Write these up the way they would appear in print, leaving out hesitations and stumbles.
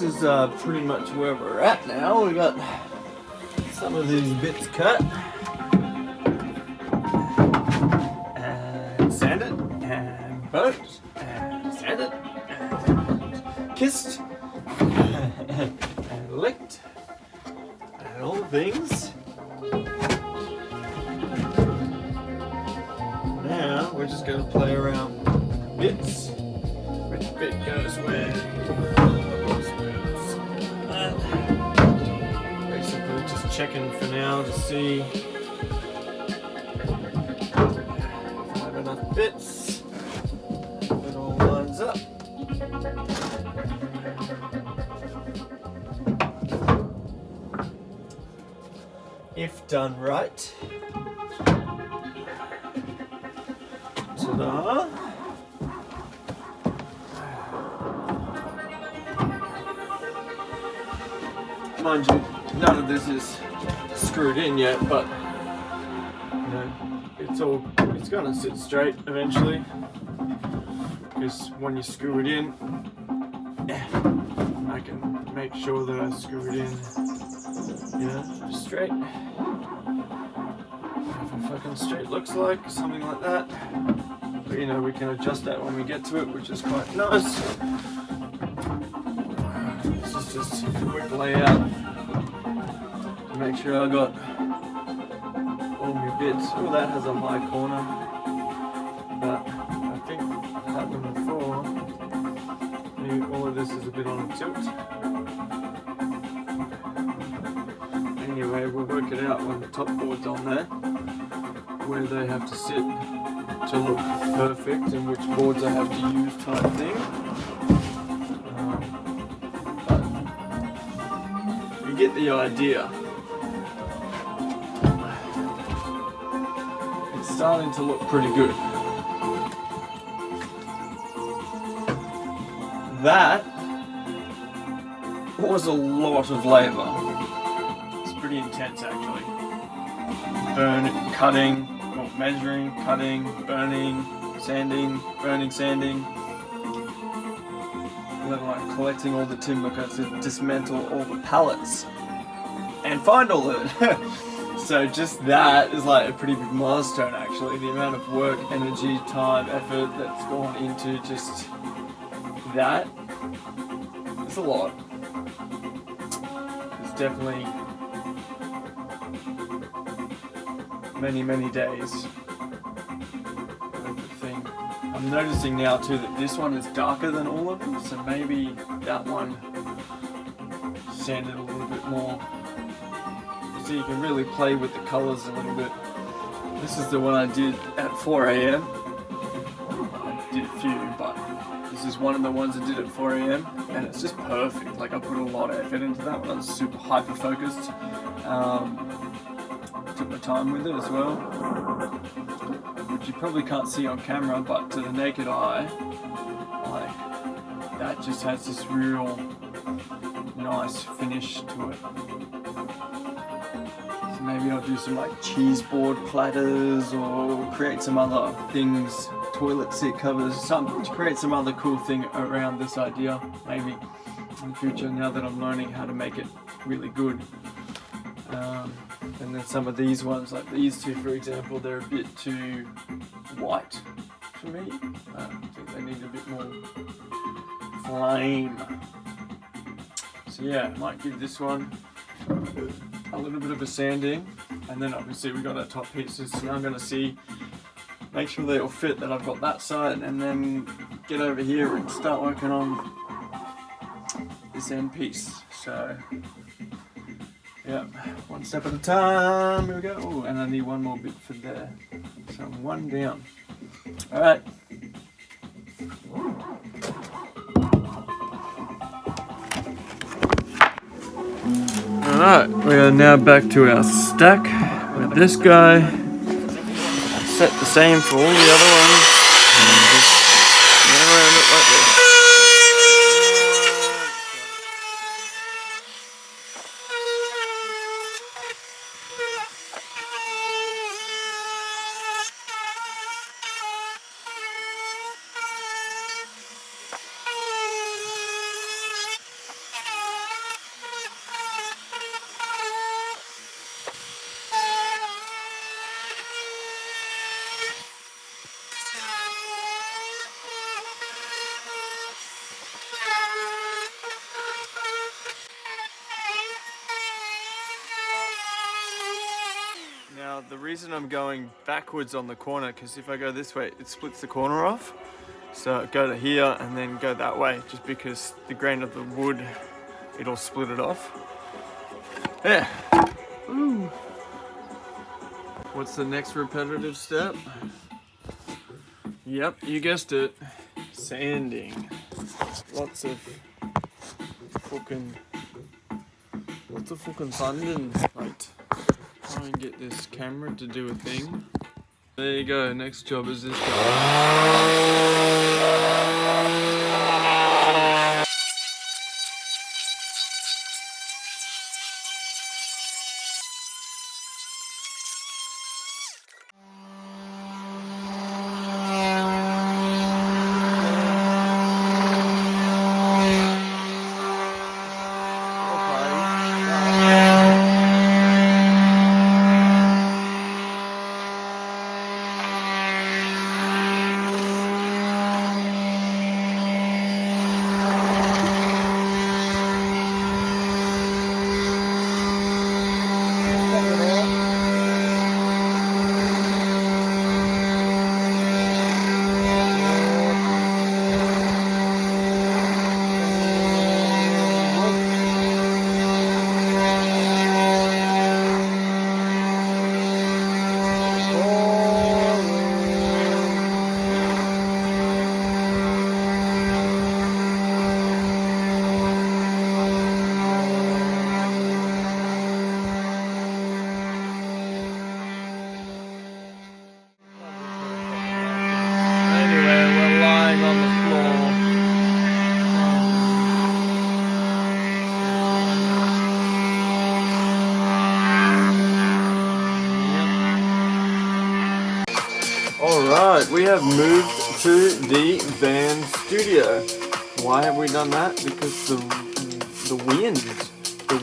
this is pretty much where we're at now. We got some of these bits cut and sanded and burnt and sanded and kissed and licked and all the things. Now we're just going to play around with bits. Which bit goes where? And basically just checking for now to see if I have enough bits, if it all lines up. If done right. Ta-da! Mind you, none of this is screwed in yet, but you know, it's gonna sit straight eventually. Because when you screw it in, I can make sure that I screw it in, you know, straight. If a fucking straight looks like, something like that. But you know, we can adjust that when we get to it, which is quite nice. This is just a quick layout to make sure I got all my bits. Oh, that has a high corner, but I think I've had them before. Maybe all of this is a bit on a tilt. Anyway, we'll work it out when the top board's on there, where they have to sit to look perfect and which boards I have to use type thing. But you get the idea. It's starting to look pretty good. That was a lot of labour. It's pretty intense actually. Cutting, measuring, cutting, burning, sanding, burning, sanding. And then like collecting all the timber to dismantle all the pallets and find all of it. So just that is like a pretty big milestone actually. The amount of work, energy, time, effort that's gone into just that. It's a lot. It's definitely many days. I'm noticing now too that this one is darker than all of them, so maybe that one sanded a little bit more. So you can really play with the colours a little bit. This is the one I did at 4 AM. I did a few, but this is one of the ones I did at 4 AM, and it's just perfect. Like I put a lot of effort into that one. I was super hyper focused. Took my time with it as well, which you probably can't see on camera, but to the naked eye, like that just has this real nice finish to it. So maybe I'll do some like cheese board platters or create some other things, toilet seat covers, something to create some other cool thing around this idea maybe in the future, now that I'm learning how to make it really good. And then some of these ones, like these two for example, they're a bit too white for me. I think they need a bit more flame. So yeah, I might give this one a little bit of a sanding, and then obviously we got our top pieces. So now I'm going to make sure they all fit, that I've got that side, and then get over here and start working on this end piece. So yeah, one step at a time. Here we go. Ooh, and I need one more bit for there. So I'm one down. Alright. Alright, we are now back to our stack with this guy. Set the same for all the other ones. And just run around it like this. reason I'm going backwards on the corner, because if I go this way, it splits the corner off. So go to here and then go that way, just because the grain of the wood, it'll split it off. Yeah. Ooh. What's the next repetitive step? Yep, you guessed it. Sanding. Lots of fucking sanding. Right. Try and get this camera to do a thing. There you go. Next job is this guy. Alright, we have moved to the van studio. Why have we done that? Because the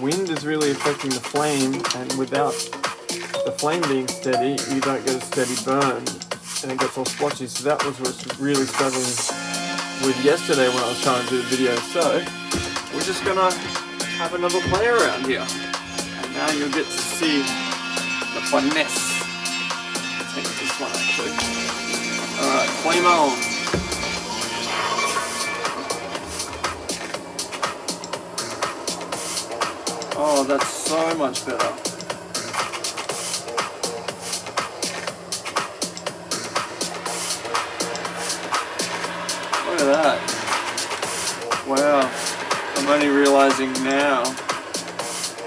wind is really affecting the flame, and without the flame being steady, you don't get a steady burn, and it gets all splotchy. So that was what I was really struggling with yesterday when I was trying to do the video. So we're just gonna have another play around here, and now you'll get to see the finesse. Take this one actually. Alright, flame on. Oh, that's so much better. Look at that. Wow. I'm only realizing now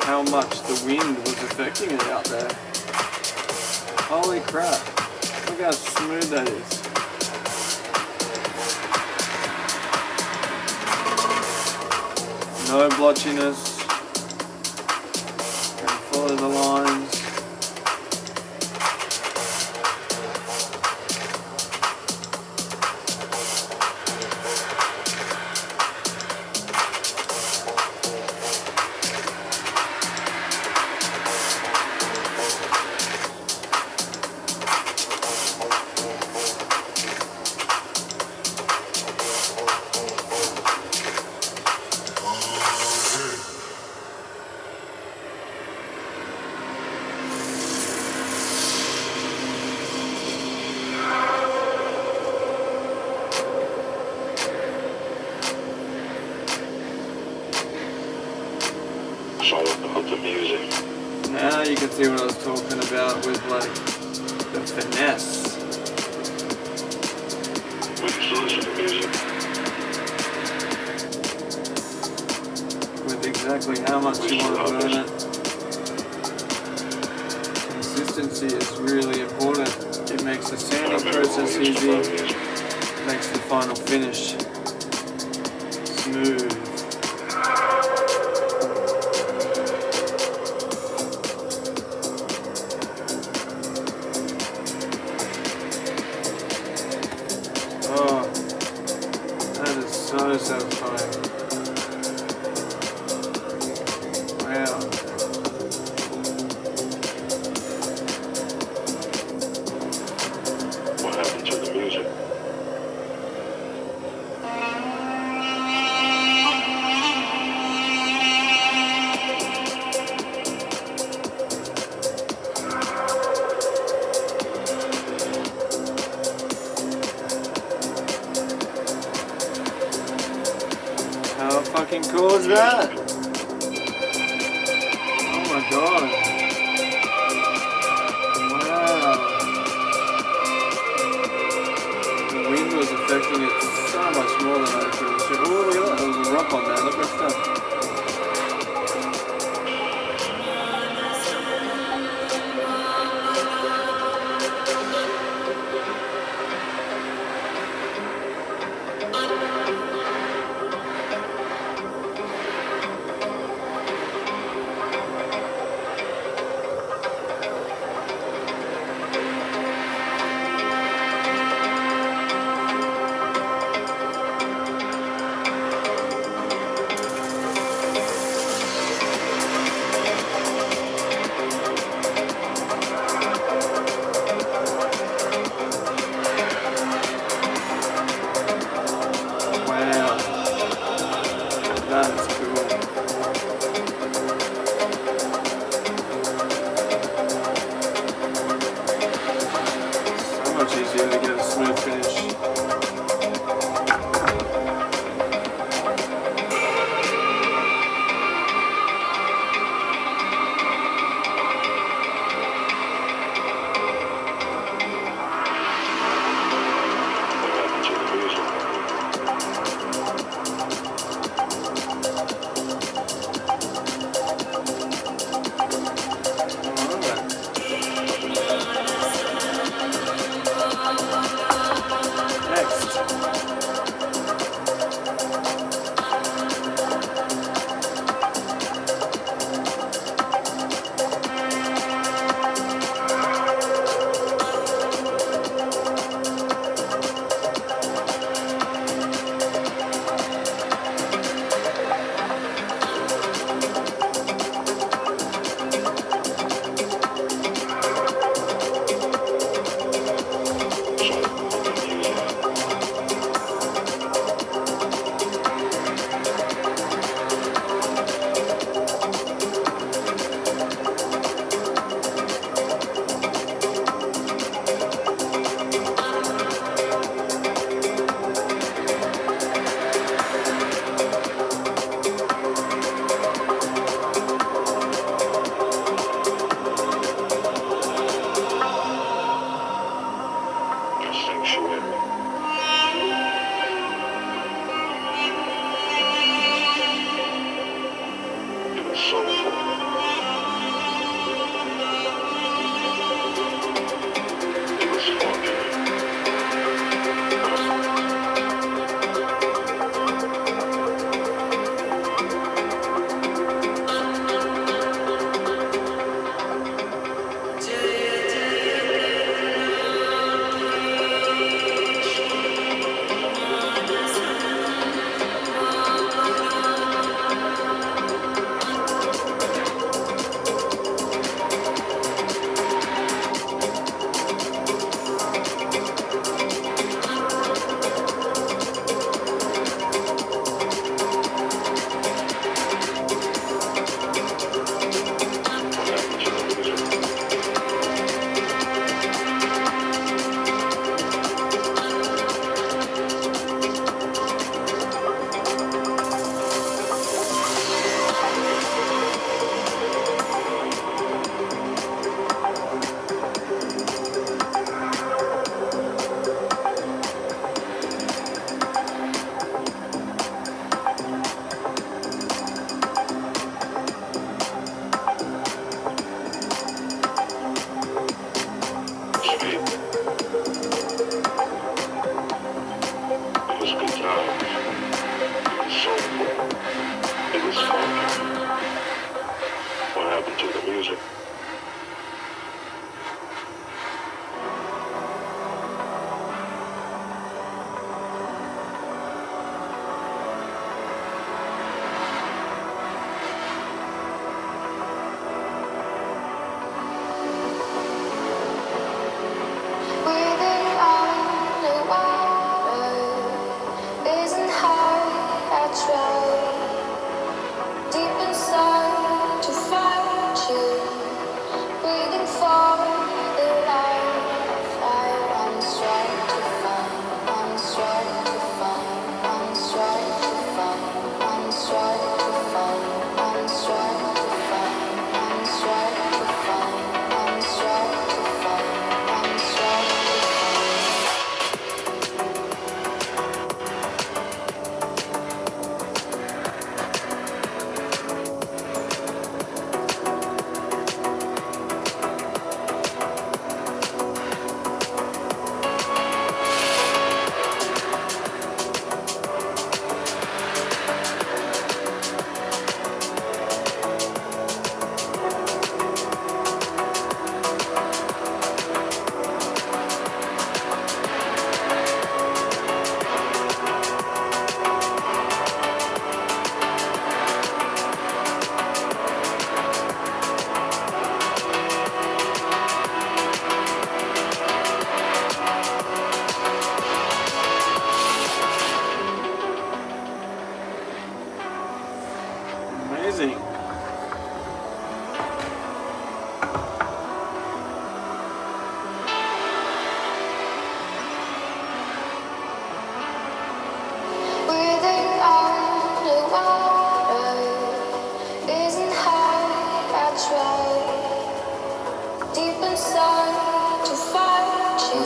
how much the wind was affecting it out there. Holy crap. Look how smooth that is. No blotchiness. And follow the lines. Now you can see what I was talking about with like the finesse. With exactly how much you want to burn it. Consistency is really important. It makes the sanding process easy. It makes the final finish smooth. Oh, that is so satisfying. Wow. What happened to the music? fucking cool is that? Oh my god. Wow. The wind was affecting it so much more than I could have seen. Oh, look at that. There was a rock on there. Look what's that. That's cool. So much easier to get a smooth finish.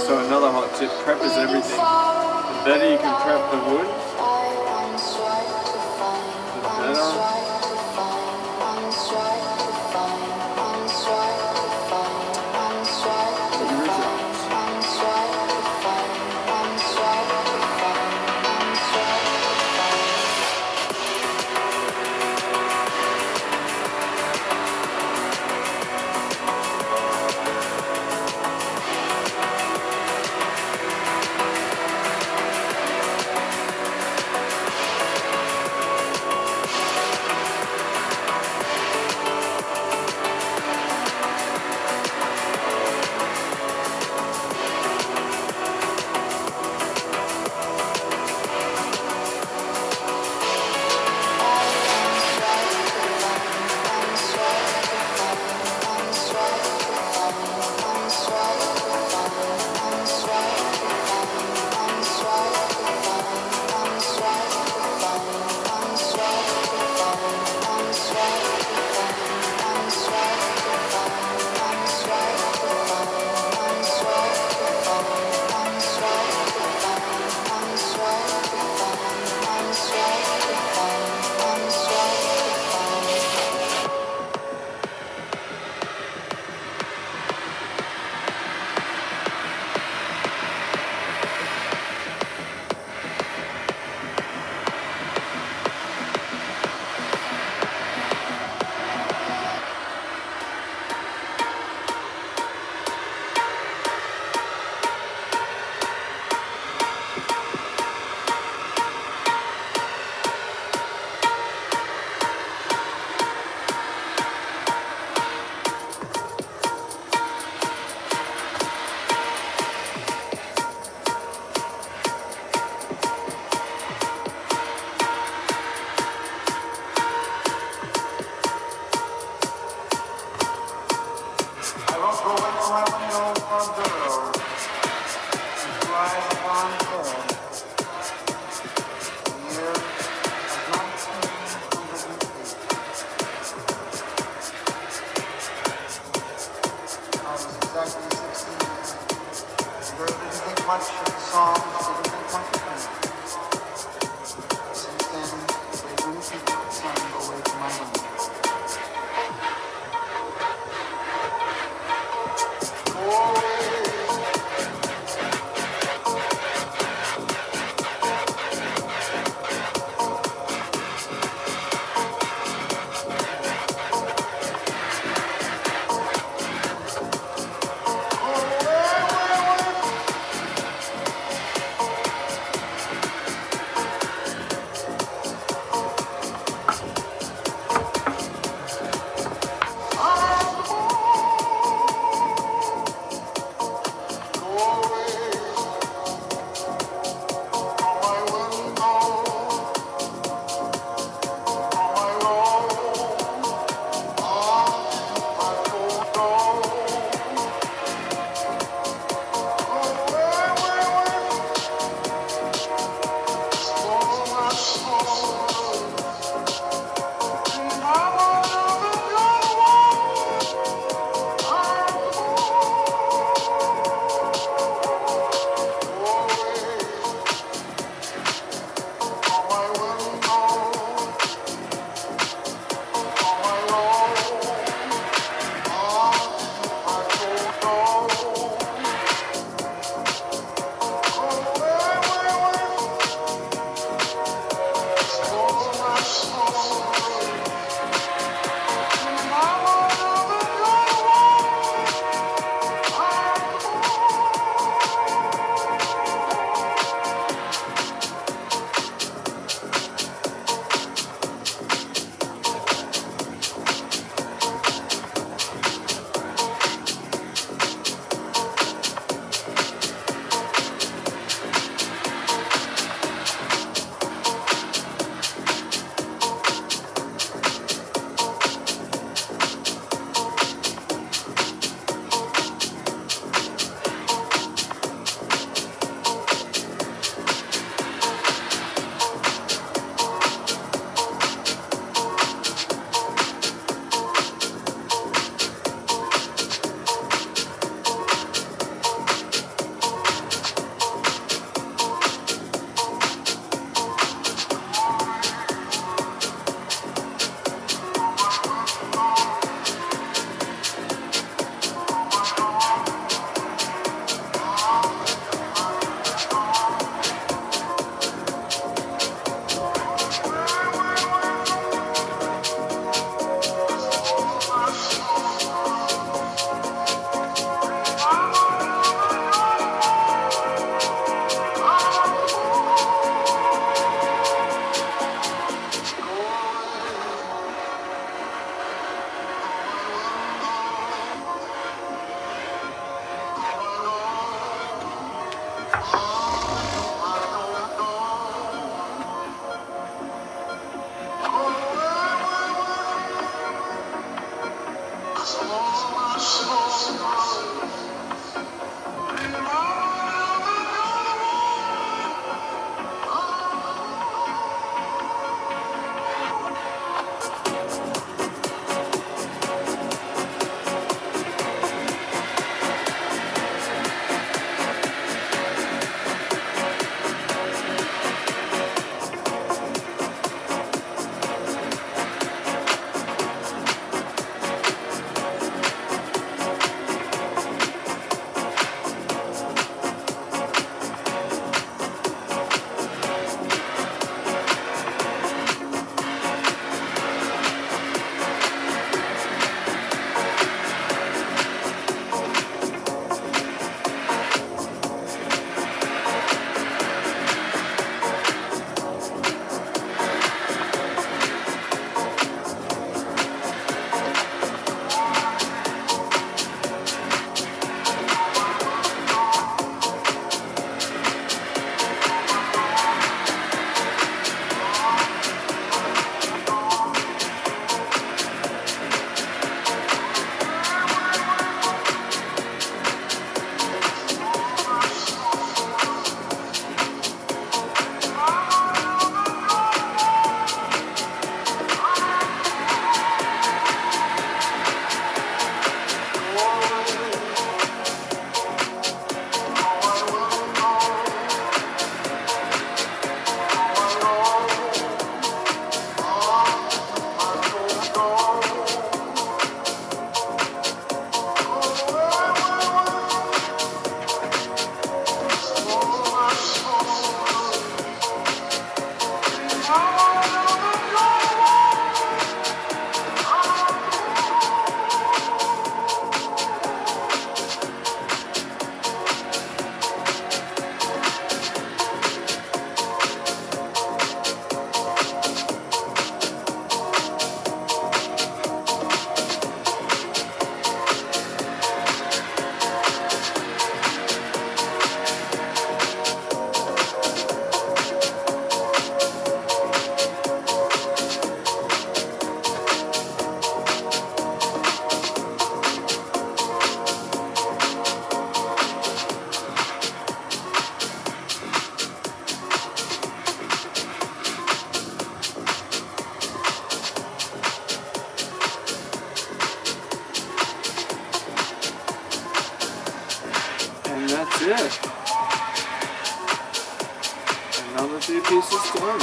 Also another hot tip, prep is everything. The better you can prep the wood, the better. yeah. Another few pieces done.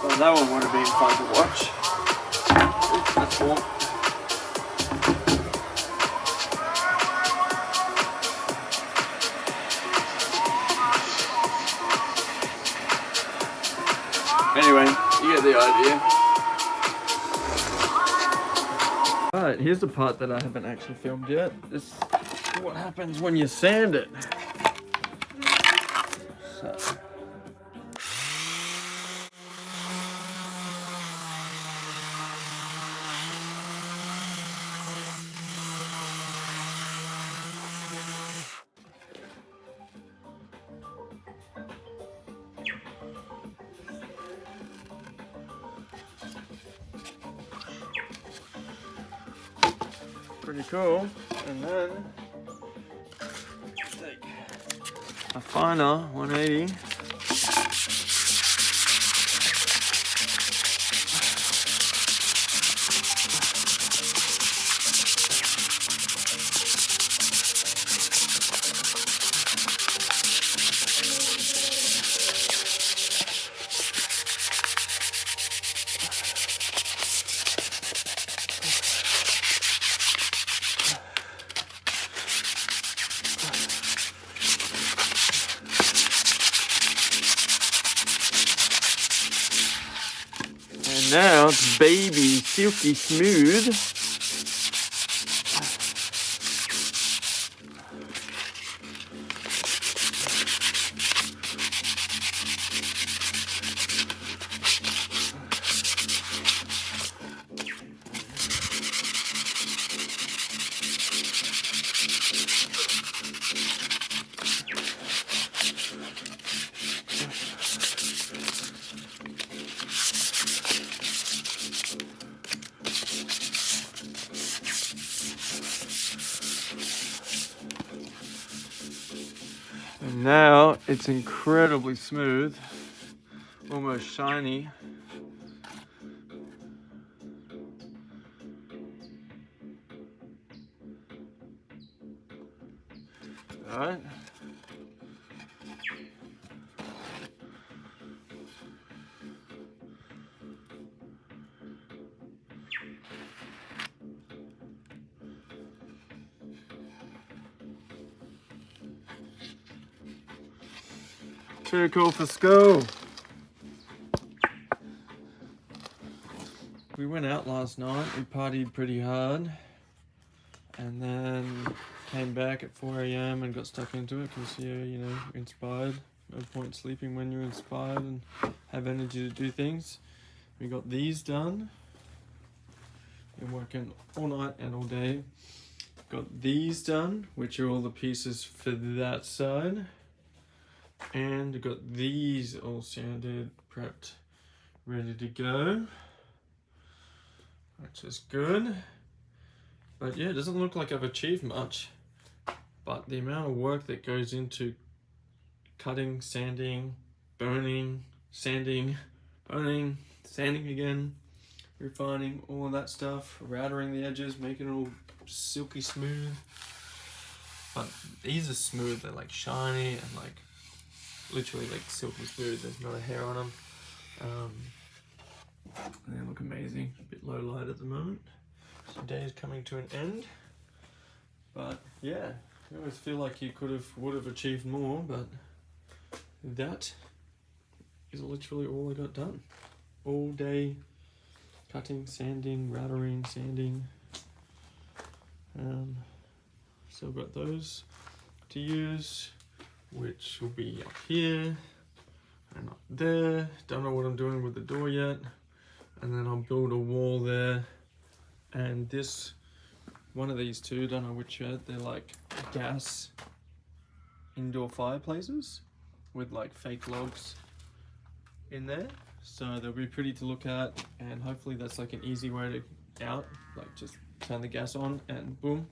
Well, that one would have been fun to watch. Ooh, that's warm. Anyway, you get the idea. Alright, here's the part that I haven't actually filmed yet. This is what happens when you sand it. So. Pretty cool. And then take a finer 180. Now it's baby silky smooth. And now it's incredibly smooth, almost shiny. All right. Too cool for school. We went out last night, we partied pretty hard, and then came back at 4 AM and got stuck into it because you're, inspired. No point sleeping when you're inspired and have energy to do things. We got these done. Been working all night and all day. Got these done, which are all the pieces for that side. And got these all sanded, prepped, ready to go, which is good. But yeah, it doesn't look like I've achieved much, but the amount of work that goes into cutting, sanding, burning, sanding, burning, sanding again, refining, all of that stuff, routering the edges, making it all silky smooth. But these are smooth, they're like shiny and like literally like silky smooth, there's not a hair on them. They look amazing. A bit low light at the moment. The day is coming to an end. But yeah, I always feel like you would have achieved more, but that is literally all I got done. All day cutting, sanding, routering, sanding. Still got those to use, which will be up here and up there. Don't know what I'm doing with the door yet. And then I'll build a wall there. And this, one of these two, don't know which yet, they're like gas indoor fireplaces with like fake logs in there. So they'll be pretty to look at, and hopefully that's like an easy way to out, like just turn the gas on and boom.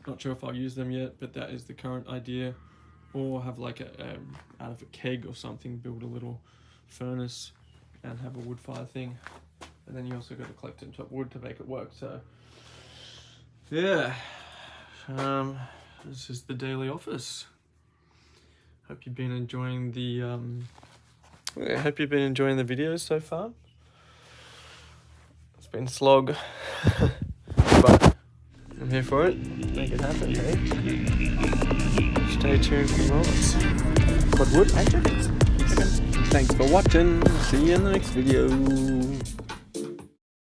Not sure if I'll use them yet, but that is the current idea. Or have like out of a keg or something, build a little furnace and have a wood fire thing. And then you also got to collect and chop wood to make it work. So yeah, this is the daily office. Hope you've been enjoying the videos so far. It's been a slog, but I'm here for it. Make it happen, hey? Stay tuned for more. Quad wood, Thanks for watching. See you in the next video.